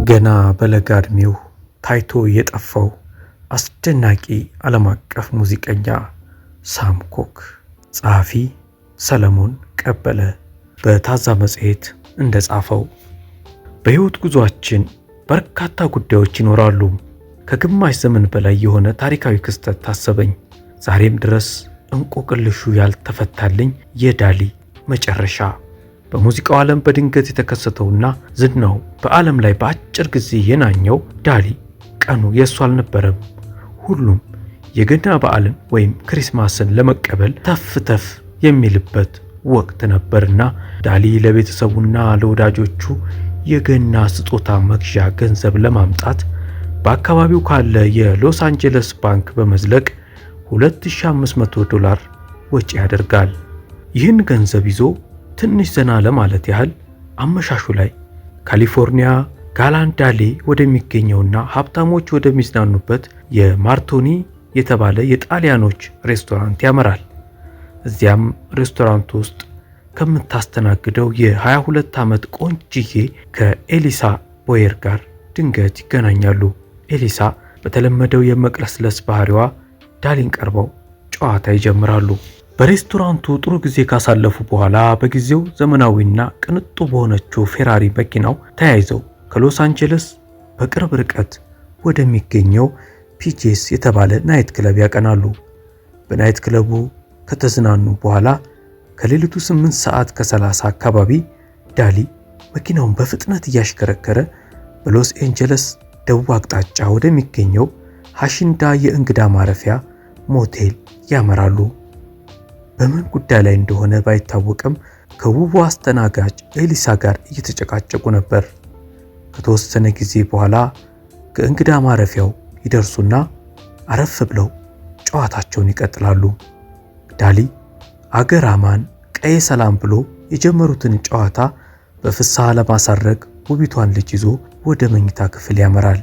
ገና በለጋ ዕድሜው ታይቶ የጠፋው አስደናቂ ዓለም አቀፍ ሙዚቀኛ ሳም ኮክ። ጸሐፊ ሰለሞን ቀበለ በታዛ መጽሔት እንደጻፈው በሕይወት ጉዟችን በርካታ ጉዳዮች ይኖራሉ። ከግማሽ ዘመን በላይ የሆነ ታሪካዊ ክስተት ታሰበኝ። ዛሬም ድረስ እንቆቅልሹ ያልተፈታልኝ የዳሊ መጨረሻ። በሙዚቃው ዓለም በድንገት የተከሰተውና ዝናው በዓለም ላይ በአጭር ጊዜ የናኘው ዳሊ ቀኑ የእሱ አልነበረም። ሁሉም የገና በዓልን ወይም ክሪስማስን ለመቀበል ተፍ የሚልበት ወቅት ነበርና ዳሊ ለቤተሰቡና ለወዳጆቹ የገና ስጦታ መግዣ ገንዘብ ለማምጣት በአካባቢው ካለ የሎስ አንጀለስ ባንክ በመዝለቅ $2500 ወጪ ያደርጋል። ይህን ገንዘብ ይዞ ትንሽ ዘና ለማለት ያህል አመሻሹ ላይ ካሊፎርኒያ ጋላንዳሌ ወደሚገኘውና ሀብታሞች ወደሚዝናኑበት የማርቶኒ የተባለ የጣሊያኖች ሬስቶራንት ያመራል። እዚያም ሬስቶራንት ውስጥ ከምታስተናግደው የ22 ዓመት ቆንጅዬ ከኤሊሳ ቦየር ጋር ድንገት ይገናኛሉ። ኤሊሳ በተለመደው የመቅለስለስ ባህሪዋ ዳሊን ቀርበው ጨዋታ ይጀምራሉ። በሬስቶራንቱ ጥሩ ጊዜ ካሳለፉ በኋላ በጊዜው ዘመናዊና ቅንጡ በሆነችው ፌራሪ መኪናው ተያይዘው ከሎስ አንጀለስ በቅርብ ርቀት ወደሚገኘው ፒጄስ የተባለ ናይት ክለብ ያቀናሉ። በናይት ክለቡ ከተዝናኑ በኋላ ከሌሊቱ 8:30 አካባቢ ዳሊ መኪናውን በፍጥነት እያሽከረከረ በሎስ አንጀለስ ደቡብ አቅጣጫ ወደሚገኘው ሐሽንዳ የእንግዳ ማረፊያ ሞቴል ያመራሉ። በምን ጉዳይ ላይ እንደሆነ ባይታወቅም ከውቡ አስተናጋጅ ኤሊሳ ጋር እየተጨቃጨቁ ነበር። ከተወሰነ ጊዜ በኋላ ከእንግዳ ማረፊያው ይደርሱና አረፍ ብለው ጨዋታቸውን ይቀጥላሉ። ዳሊ አገር አማን ቀየ ሰላም ብሎ የጀመሩትን ጨዋታ በፍስሐ ለማሳረግ ውቢቷን ልጅ ይዞ ወደ መኝታ ክፍል ያመራል።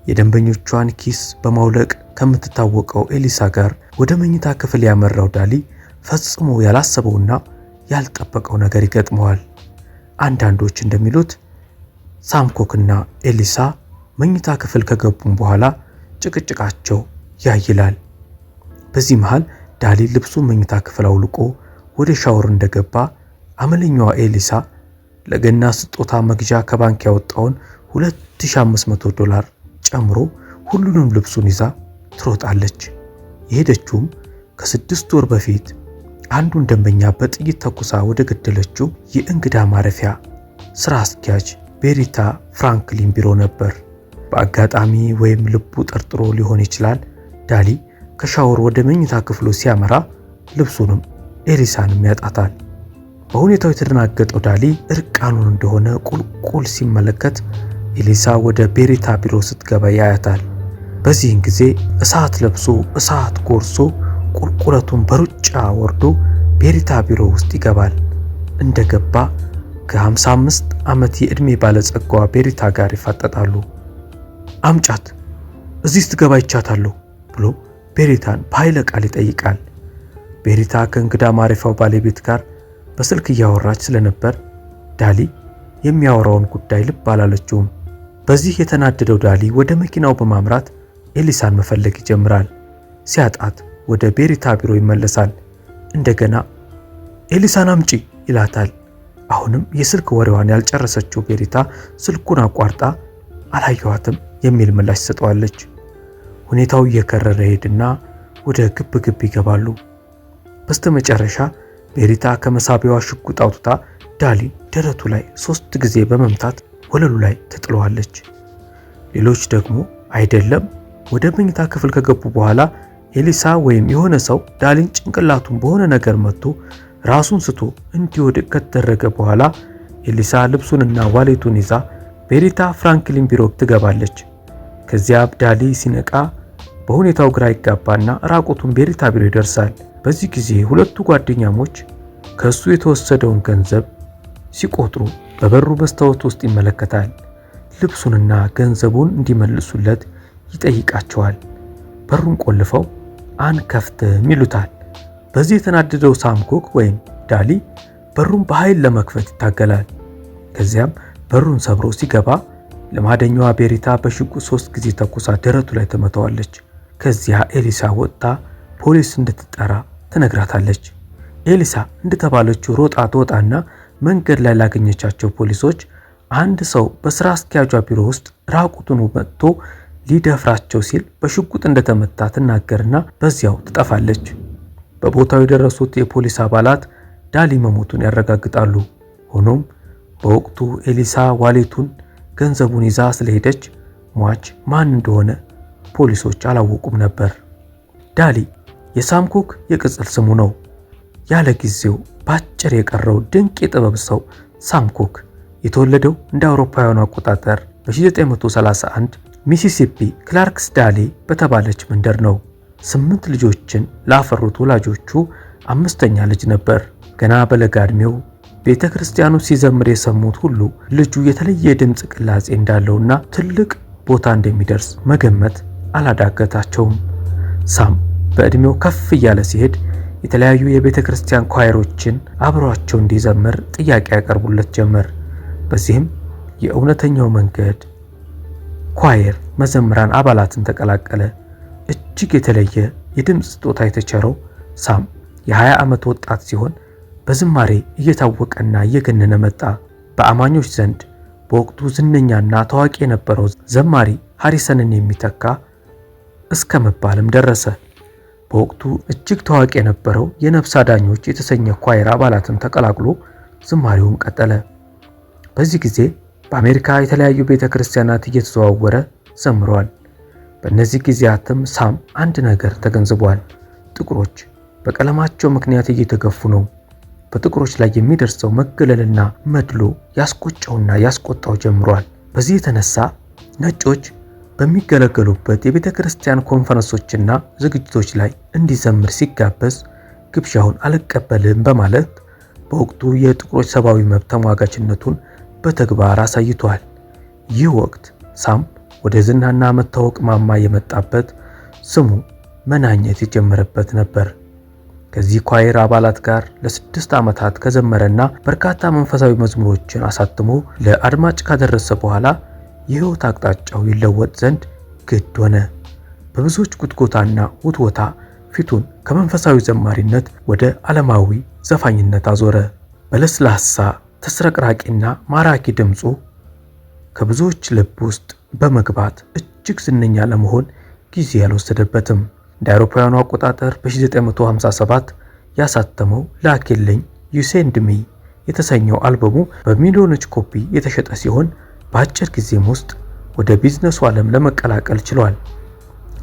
የደንበኞቿን ኪስ በማውለቅ ከምትታወቀው ኤሊሳ ጋር ወደ መኝታ ክፍል ያመራው ዳሊ ፈጽሞ ያላሰበውና ያልጠበቀው ነገር ይገጥመዋል። አንዳንዶች እንደሚሉት ሳም ኮክና ኤሊሳ መኝታ ክፍል ከገቡም በኋላ ጭቅጭቃቸው ያይላል። በዚህ መሃል ዳሊ ልብሱን መኝታ ክፍል አውልቆ ወደ ሻወር እንደገባ አመለኛዋ ኤሊሳ ለገና ስጦታ መግዣ ከባንክ ያወጣውን $2500 ጨምሮ ሁሉንም ልብሱን ይዛ ትሮጣለች። የሄደችውም ከ6 ወር በፊት አንዱን ደንበኛ በጥይት ተኩሳ ወደ ገደለችው የእንግዳ ማረፊያ ስራ አስኪያጅ ቤሪታ ፍራንክሊን ቢሮ ነበር። በአጋጣሚ ወይም ልቡ ጠርጥሮ ሊሆን ይችላል ዳሊ ከሻወር ወደ መኝታ ክፍሉ ሲያመራ ልብሱንም ኤሊሳንም ያጣታል። በሁኔታው የተደናገጠው ዳሊ እርቃኑን እንደሆነ ቁልቁል ሲመለከት ኤሊሳ ወደ ቤሪታ ቢሮ ስትገባ ያያታል። በዚህን ጊዜ እሳት ለብሶ እሳት ጎርሶ ቁልቁለቱን በሩጫ ወርዶ ቤሪታ ቢሮ ውስጥ ይገባል። እንደገባ ከ55 ዓመት የዕድሜ ባለጸጋዋ ቤሪታ ጋር ይፋጠጣሉ። አምጫት፣ እዚህ ስትገባ ይቻታለሁ ብሎ ቤሪታን በኃይለ ቃል ይጠይቃል። ቤሪታ ከእንግዳ ማረፊያው ባለቤት ጋር በስልክ እያወራች ስለነበር ዳሊ የሚያወራውን ጉዳይ ልብ አላለችውም። በዚህ የተናደደው ዳሊ ወደ መኪናው በማምራት ኤሊሳን መፈለግ ይጀምራል። ሲያጣት ወደ ቤሪታ ቢሮ ይመለሳል። እንደገና ኤሊሳን አምጪ ይላታል። አሁንም የስልክ ወሬዋን ያልጨረሰችው ቤሪታ ስልኩን አቋርጣ አላየኋትም የሚል ምላሽ ትሰጠዋለች። ሁኔታው እየከረረ ሄድና ወደ ግብ ይገባሉ። በስተመጨረሻ ቤሪታ ከመሳቢያዋ ሽጉጥ አውጥታ ዳሊ ደረቱ ላይ 3 ጊዜ በመምታት ወለሉ ላይ ትጥለዋለች። ሌሎች ደግሞ አይደለም ወደ መኝታ ክፍል ከገቡ በኋላ ኤሊሳ ወይም የሆነ ሰው ዳሊን ጭንቅላቱን በሆነ ነገር መጥቶ ራሱን ስቶ እንዲወድቅ ከተደረገ በኋላ ኤሊሳ ልብሱንና ዋሌቱን ይዛ ቤሪታ ፍራንክሊን ቢሮ ትገባለች። ከዚያ ዳሊ ሲነቃ በሁኔታው ግራ ይጋባና ራቁቱን ቤሪታ ቢሮ ይደርሳል። በዚህ ጊዜ ሁለቱ ጓደኛሞች ከሱ የተወሰደውን ገንዘብ ሲቆጥሩ በበሩ መስታወት ውስጥ ይመለከታል። ልብሱንና ገንዘቡን እንዲመልሱለት ይጠይቃቸዋል። በሩን ቆልፈው አንከፍትም ይሉታል። በዚህ የተናደደው ሳም ኮክ ወይም ዳሊ በሩን በኃይል ለመክፈት ይታገላል። ከዚያም በሩን ሰብሮ ሲገባ ልማደኛዋ ቤሪታ በሽጉጥ 3 ጊዜ ተኩሳ ደረቱ ላይ ተመታዋለች። ከዚያ ኤሊሳ ወጥታ ፖሊስ እንድትጠራ ትነግራታለች። ኤሊሳ እንደተባለችው ሮጣ ትወጣና መንገድ ላይ ላገኘቻቸው ፖሊሶች አንድ ሰው በስራ አስኪያጇ ቢሮ ውስጥ ራቁቱን መጥቶ ሊደፍራቸው ሲል በሽጉጥ እንደተመታ ትናገርና በዚያው ትጠፋለች። በቦታው የደረሱት የፖሊስ አባላት ዳሊ መሞቱን ያረጋግጣሉ። ሆኖም በወቅቱ ኤሊሳ ዋሌቱን ገንዘቡን ይዛ ስለሄደች ሟች ማን እንደሆነ ፖሊሶች አላወቁም ነበር። ዳሊ የሳም ኩክ የቅጽል ስሙ ነው። ያለ ጊዜው ባጭር የቀረው ድንቅ የጥበብ ሰው ሳም ኩክ የተወለደው እንደ አውሮፓውያኑ አቆጣጠር በ1931 ሚሲሲፒ ክላርክስ ዳሊ በተባለች መንደር ነው። 8 ልጆችን ላፈሩት ወላጆቹ 5ኛ ልጅ ነበር። ገና በለጋ ዕድሜው ቤተ ክርስቲያኑ ሲዘምር የሰሙት ሁሉ ልጁ የተለየ ድምፅ ቅላጼ እንዳለውና ትልቅ ቦታ እንደሚደርስ መገመት አላዳገታቸውም። ሳም በዕድሜው ከፍ እያለ ሲሄድ የተለያዩ የቤተ ክርስቲያን ኳየሮችን አብሯቸው እንዲዘምር ጥያቄ ያቀርቡለት ጀመር። በዚህም የእውነተኛው መንገድ ኳየር መዘምራን አባላትን ተቀላቀለ። እጅግ የተለየ የድምፅ ስጦታ የተቸረው ሳም የ20 ዓመት ወጣት ሲሆን በዝማሬ እየታወቀና እየገነነ መጣ። በአማኞች ዘንድ በወቅቱ ዝነኛና ታዋቂ የነበረው ዘማሪ ሃሪሰንን የሚተካ እስከ መባልም ደረሰ። በወቅቱ እጅግ ታዋቂ የነበረው የነፍስ አዳኞች የተሰኘ ኳየር አባላትን ተቀላቅሎ ዝማሬውን ቀጠለ። በዚህ ጊዜ በአሜሪካ የተለያዩ ቤተ ክርስቲያናት እየተዘዋወረ ዘምሯል። በእነዚህ ጊዜያትም ሳም አንድ ነገር ተገንዝቧል። ጥቁሮች በቀለማቸው ምክንያት እየተገፉ ነው። በጥቁሮች ላይ የሚደርሰው መገለልና መድሎ ያስቆጨውና ያስቆጣው ጀምሯል። በዚህ የተነሳ ነጮች በሚገለገሉበት የቤተ ክርስቲያን ኮንፈረንሶችና ዝግጅቶች ላይ እንዲዘምር ሲጋበዝ ግብዣውን አልቀበልም በማለት በወቅቱ የጥቁሮች ሰብአዊ መብት ተሟጋችነቱን በተግባር አሳይቷል። ይህ ወቅት ሳም ወደ ዝናና መታወቅ ማማ የመጣበት፣ ስሙ መናኘት የጀመረበት ነበር። ከዚህ ኳየር አባላት ጋር ለ6 ዓመታት ከዘመረና በርካታ መንፈሳዊ መዝሙሮችን አሳትሞ ለአድማጭ ካደረሰ በኋላ የሕይወት አቅጣጫው ይለወጥ ዘንድ ግድ ሆነ። በብዙዎች ጉትጎታና ውትወታ ፊቱን ከመንፈሳዊ ዘማሪነት ወደ ዓለማዊ ዘፋኝነት አዞረ። በለስላሳ ተስረቅራቂና ማራኪ ድምፁ ከብዙዎች ልብ ውስጥ በመግባት እጅግ ዝነኛ ለመሆን ጊዜ ያልወሰደበትም። እንደ አውሮፓውያኑ አቆጣጠር በ1957 ያሳተመው ላኪልኝ ዩ ሴንድ ሚ የተሰኘው አልበሙ በሚሊዮኖች ኮፒ የተሸጠ ሲሆን በአጭር ጊዜም ውስጥ ወደ ቢዝነሱ ዓለም ለመቀላቀል ችሏል።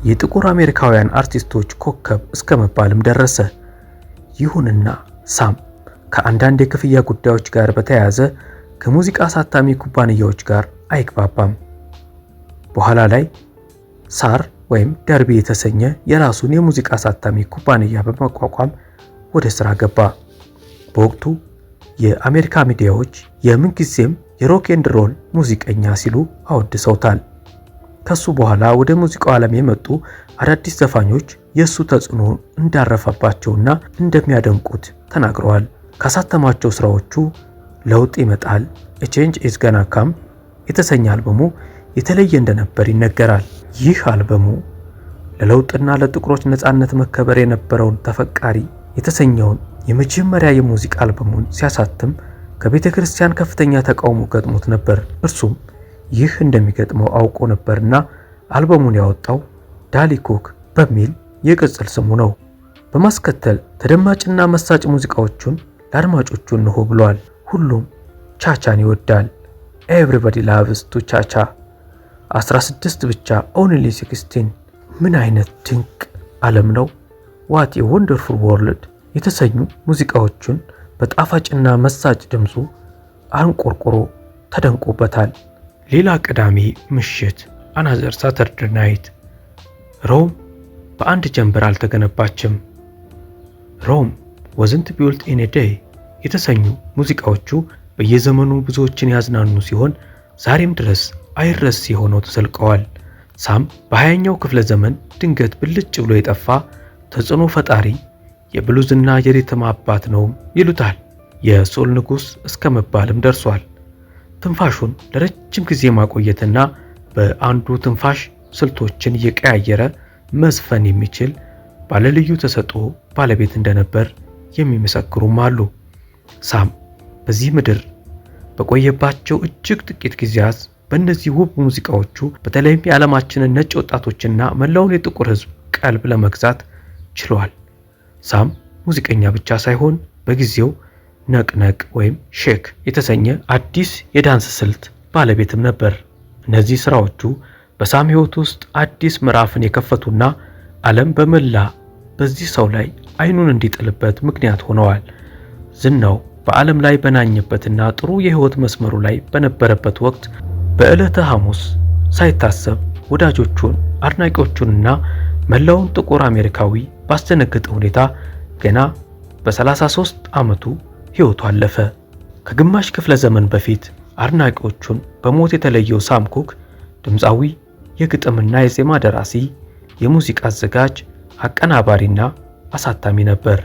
የጥቁር አሜሪካውያን አርቲስቶች ኮከብ እስከ መባልም ደረሰ። ይሁንና ሳም ከአንዳንድ የክፍያ ጉዳዮች ጋር በተያያዘ ከሙዚቃ አሳታሚ ኩባንያዎች ጋር አይግባባም። በኋላ ላይ ሳር ወይም ደርቢ የተሰኘ የራሱን የሙዚቃ አሳታሚ ኩባንያ በማቋቋም ወደ ሥራ ገባ። በወቅቱ የአሜሪካ ሚዲያዎች የምንጊዜም የሮክ ኤንድ ሮል ሙዚቀኛ ሲሉ አወድሰውታል። ከሱ በኋላ ወደ ሙዚቃው ዓለም የመጡ አዳዲስ ዘፋኞች የሱ ተጽዕኖ እንዳረፈባቸውና እንደሚያደንቁት ተናግረዋል። ካሳተማቸው ስራዎቹ ለውጥ ይመጣል፣ A Change Is Gonna Come የተሰኘ አልበሙ የተለየ እንደነበር ይነገራል። ይህ አልበሙ ለለውጥና ለጥቁሮች ነፃነት መከበር የነበረውን ተፈቃሪ የተሰኘውን የመጀመሪያ የሙዚቃ አልበሙን ሲያሳትም ከቤተ ክርስቲያን ከፍተኛ ተቃውሞ ገጥሞት ነበር። እርሱም ይህ እንደሚገጥመው አውቆ ነበርና አልበሙን ያወጣው ዳሊ ኩክ በሚል የቅጽል ስሙ ነው። በማስከተል ተደማጭና መሳጭ ሙዚቃዎቹን ለአድማጮቹ እንሆ ብሏል። ሁሉም ቻቻን ይወዳል። Everybody loves to cha-cha 16 ብቻ only 16 ምን አይነት ድንቅ ዓለም ነው! What a wonderful world የተሰኙ ሙዚቃዎቹን በጣፋጭና መሳጭ ድምፁ አንቆርቆሮ ተደንቆበታል። ሌላ ቅዳሜ ምሽት Another Saturday Night ሮም በአንድ ጀንበር አልተገነባችም። ሮም wasn't built in a day የተሰኙ ሙዚቃዎቹ በየዘመኑ ብዙዎችን ያዝናኑ ሲሆን ዛሬም ድረስ አይረሴ ሆነው ተዘልቀዋል። ሳም በ20ኛው ክፍለ ዘመን ድንገት ብልጭ ብሎ የጠፋ ተጽዕኖ ፈጣሪ የብሉዝና የሪትም አባት ነው ይሉታል። የሶል ንጉስ እስከ መባልም ደርሷል። ትንፋሹን ለረጅም ጊዜ ማቆየትና በአንዱ ትንፋሽ ስልቶችን እየቀያየረ መዝፈን የሚችል ባለልዩ ተሰጥኦ ባለቤት እንደነበር የሚመሰክሩም አሉ። ሳም በዚህ ምድር በቆየባቸው እጅግ ጥቂት ጊዜያት በእነዚህ ውብ ሙዚቃዎቹ በተለይም የዓለማችንን ነጭ ወጣቶችና መላውን የጥቁር ሕዝብ ቀልብ ለመግዛት ችሏል። ሳም ሙዚቀኛ ብቻ ሳይሆን በጊዜው ነቅነቅ ወይም ሼክ የተሰኘ አዲስ የዳንስ ስልት ባለቤትም ነበር። እነዚህ ስራዎቹ በሳም ሕይወት ውስጥ አዲስ ምዕራፍን የከፈቱና ዓለም በመላ በዚህ ሰው ላይ አይኑን እንዲጥልበት ምክንያት ሆነዋል። ዝናው በዓለም ላይ በናኘበትና ጥሩ የሕይወት መስመሩ ላይ በነበረበት ወቅት በዕለተ ሐሙስ ሳይታሰብ ወዳጆቹን፣ አድናቂዎቹንና መላውን ጥቁር አሜሪካዊ ባስደነገጠ ሁኔታ ገና በ33 ዓመቱ ሕይወቱ አለፈ። ከግማሽ ክፍለ ዘመን በፊት አድናቂዎቹን በሞት የተለየው ሳም ኩክ ድምፃዊ፣ የግጥምና የዜማ ደራሲ፣ የሙዚቃ አዘጋጅ፣ አቀናባሪና አሳታሚ ነበር።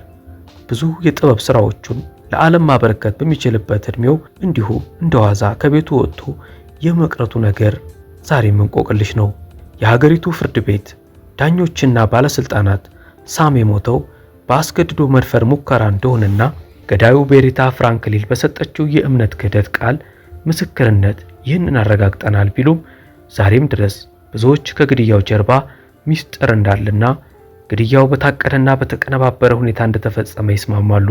ብዙ የጥበብ ሥራዎቹን ለዓለም ማበረከት በሚችልበት ዕድሜው እንዲሁ እንደዋዛ ከቤቱ ወጥቶ የመቅረቱ ነገር ዛሬም እንቆቅልሽ ነው። የሀገሪቱ ፍርድ ቤት ዳኞችና ባለስልጣናት ሳም የሞተው በአስገድዶ መድፈር ሙከራ እንደሆነና ገዳዩ ቤሪታ ፍራንክሊን በሰጠችው የእምነት ክህደት ቃል ምስክርነት ይህንን አረጋግጠናል ቢሉም ዛሬም ድረስ ብዙዎች ከግድያው ጀርባ ሚስጥር እንዳለና ግድያው በታቀደና በተቀነባበረ ሁኔታ እንደተፈጸመ ይስማማሉ።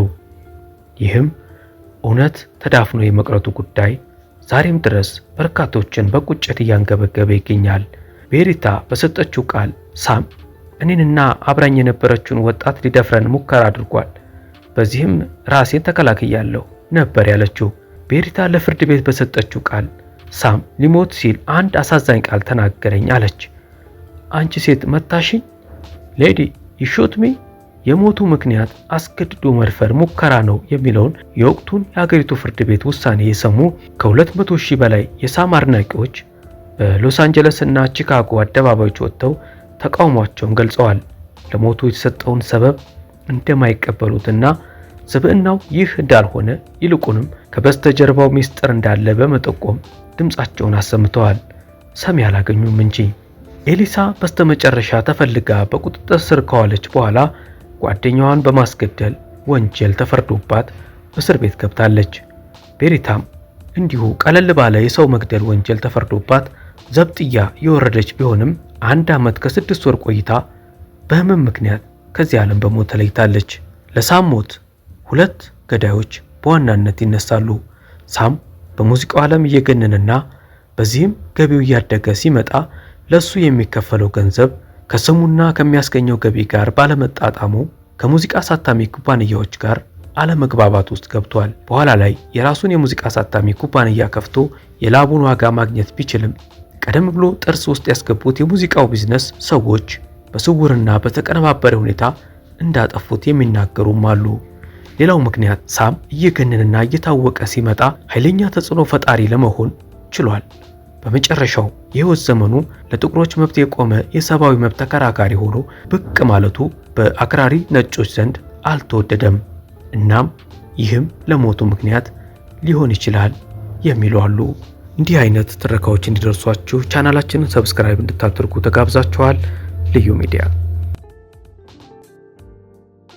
ይህም እውነት ተዳፍኖ የመቅረቱ ጉዳይ ዛሬም ድረስ በርካቶችን በቁጭት እያንገበገበ ይገኛል። ቤሪታ በሰጠችው ቃል ሳም እኔንና አብራኝ የነበረችውን ወጣት ሊደፍረን ሙከራ አድርጓል፣ በዚህም ራሴን ተከላክያለሁ ነበር ያለችው። ቤሪታ ለፍርድ ቤት በሰጠችው ቃል ሳም ሊሞት ሲል አንድ አሳዛኝ ቃል ተናገረኝ አለች። አንቺ ሴት መታሽኝ ሌዲ ይሾት ሚ የሞቱ ምክንያት አስገድዶ መድፈር ሙከራ ነው የሚለውን የወቅቱን የሀገሪቱ ፍርድ ቤት ውሳኔ የሰሙ ከ200 ሺህ በላይ የሳም አድናቂዎች በሎስ አንጀለስ እና ቺካጎ አደባባዮች ወጥተው ተቃውሟቸውን ገልጸዋል። ለሞቱ የተሰጠውን ሰበብ እንደማይቀበሉትና ስብዕናው ይህ እንዳልሆነ ይልቁንም ከበስተጀርባው ሚስጥር እንዳለ በመጠቆም ድምጻቸውን አሰምተዋል። ሰሚ አላገኙም እንጂ። ኤሊሳ በስተመጨረሻ ተፈልጋ በቁጥጥር ስር ከዋለች በኋላ ጓደኛዋን በማስገደል ወንጀል ተፈርዶባት እስር ቤት ገብታለች። ቤሪታም እንዲሁ ቀለል ባለ የሰው መግደል ወንጀል ተፈርዶባት ዘብጥያ የወረደች ቢሆንም 1 ዓመት ከ6 ወር ቆይታ በህመም ምክንያት ከዚህ ዓለም በሞት ተለይታለች። ለሳም ሞት 2 ገዳዮች በዋናነት ይነሳሉ። ሳም በሙዚቃው ዓለም እየገነነና በዚህም ገቢው እያደገ ሲመጣ ለሱ የሚከፈለው ገንዘብ ከስሙና ከሚያስገኘው ገቢ ጋር ባለመጣጣሙ ከሙዚቃ አሳታሚ ኩባንያዎች ጋር አለመግባባት ውስጥ ገብቷል። በኋላ ላይ የራሱን የሙዚቃ አሳታሚ ኩባንያ ከፍቶ የላቡን ዋጋ ማግኘት ቢችልም ቀደም ብሎ ጥርስ ውስጥ ያስገቡት የሙዚቃው ቢዝነስ ሰዎች በስውርና በተቀነባበረ ሁኔታ እንዳጠፉት የሚናገሩም አሉ። ሌላው ምክንያት ሳም እየገነነና እየታወቀ ሲመጣ ኃይለኛ ተጽዕኖ ፈጣሪ ለመሆን ችሏል። በመጨረሻው የህይወት ዘመኑ ለጥቁሮች መብት የቆመ የሰብአዊ መብት ተከራካሪ ሆኖ ብቅ ማለቱ በአክራሪ ነጮች ዘንድ አልተወደደም። እናም ይህም ለሞቱ ምክንያት ሊሆን ይችላል የሚሉ አሉ። እንዲህ አይነት ትረካዎች እንዲደርሷችሁ ቻናላችንን ሰብስክራይብ እንድታደርጉ ተጋብዛችኋል። ልዩ ሚዲያ